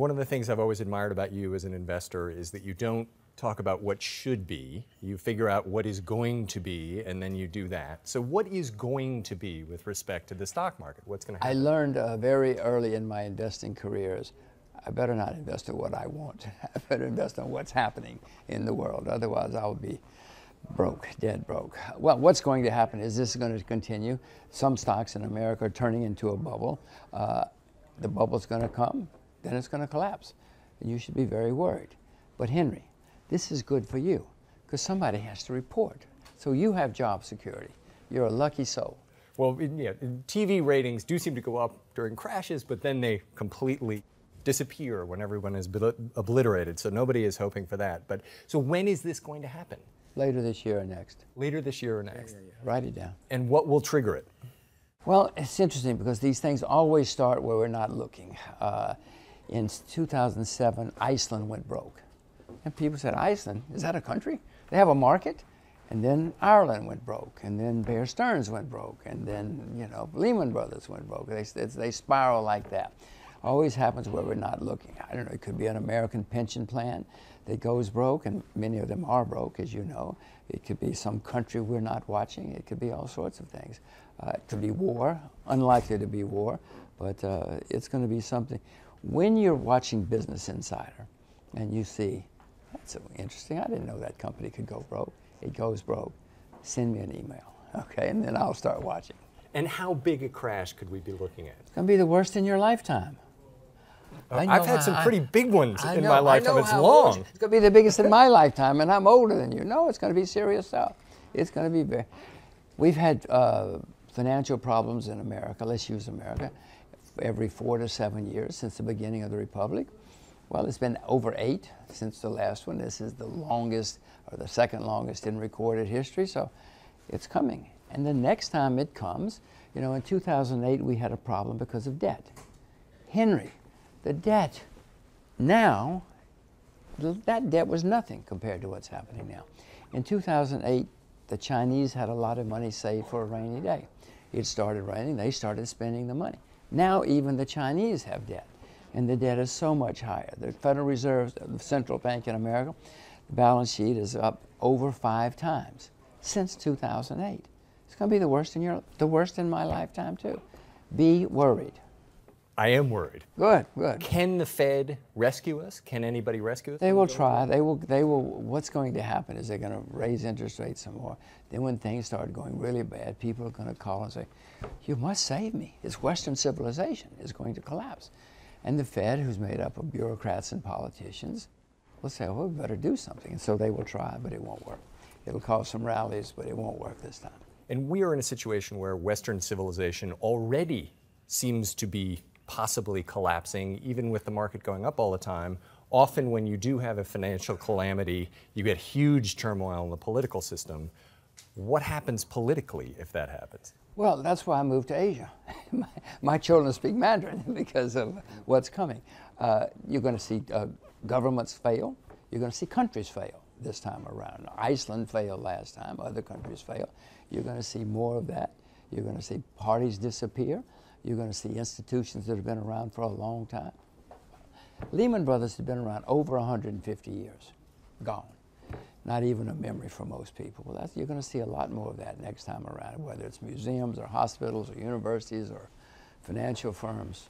one of the things I've always admired about you as an investor is that you don't talk about what should be. You figure out what is going to be, and then you do that. So what is going to be with respect to the stock market? What's going to happen? I learned very early in my investing careers, I better not invest in what I want. I better invest on what's happening in the world. Otherwise, I'll be broke, dead broke. Well, what's going to happen is this is going to continue. Some stocks in America are turning into a bubble. The bubble's going to come, then it's going to collapse. And you should be very worried. But Henry, this is good for you because somebody has to report. So you have job security. You're a lucky soul. Well, yeah, TV ratings do seem to go up during crashes, but then they completely disappear when everyone is obliterated. So nobody is hoping for that. But so when is this going to happen? Later this year or next. Later this year or next. Yeah. Write it down. And what will trigger it? Well, it's interesting because these things always start where we're not looking. In 2007, Iceland went broke. And people said, Iceland, is that a country? They have a market? And then Ireland went broke, and then Bear Stearns went broke, and then, you know, Lehman Brothers went broke. They spiral like that. Always happens where we're not looking. I don't know, it could be an American pension plan that goes broke, and many of them are broke, as you know. It could be some country we're not watching. It could be all sorts of things. It could be war, unlikely to be war, but it's going to be something. When you're watching Business Insider and you see, that's so interesting, I didn't know that company could go broke. It goes broke. Send me an email, okay, and then I'll start watching. And how big a crash could we be looking at? It's going to be the worst in your lifetime. I've had some pretty big ones in my lifetime. It's long. It's going to be the biggest in my lifetime, and I'm older than you. No, it's going to be serious stuff. It's going to be very. We've had financial problems in America. Let's use America. Every 4 to 7 years since the beginning of the Republic. Well, it's been over 8 since the last one. This is the longest, or the second longest in recorded history. So, it's coming. And the next time it comes, you know, in 2008 we had a problem because of debt. Henry, the debt now, that debt was nothing compared to what's happening now. In 2008, the Chinese had a lot of money saved for a rainy day. It started raining, they started spending the money. Now even the Chinese have debt, and the debt is so much higher. The Federal Reserve, the central bank in America, the balance sheet is up over 5 times since 2008. It's going to be the worst in my lifetime too. Be worried. I am worried. Good, good. Can the Fed rescue us? Can anybody rescue us? They will try. They will. What's going to happen is they're going to raise interest rates some more. Then when things start going really bad, people are going to call and say, you must save me. It's Western civilization is going to collapse. And the Fed, who's made up of bureaucrats and politicians, will say, well, we better do something. And so they will try, but it won't work. It'll cause some rallies, but it won't work this time. And we are in a situation where Western civilization already seems to be possibly collapsing, even with the market going up all the time. Often when you do have a financial calamity, you get huge turmoil in the political system. What happens politically if that happens? Well, that's why I moved to Asia. My children speak Mandarin because of what's coming. You're going to see governments fail. You're going to see countries fail this time around. Iceland failed last time. Other countries fail. You're going to see more of that. You're going to see parties disappear. You're going to see institutions that have been around for a long time. Lehman Brothers has been around over 150 years. Gone. Not even a memory for most people. Well, you're going to see a lot more of that next time around, whether it's museums or hospitals or universities or financial firms.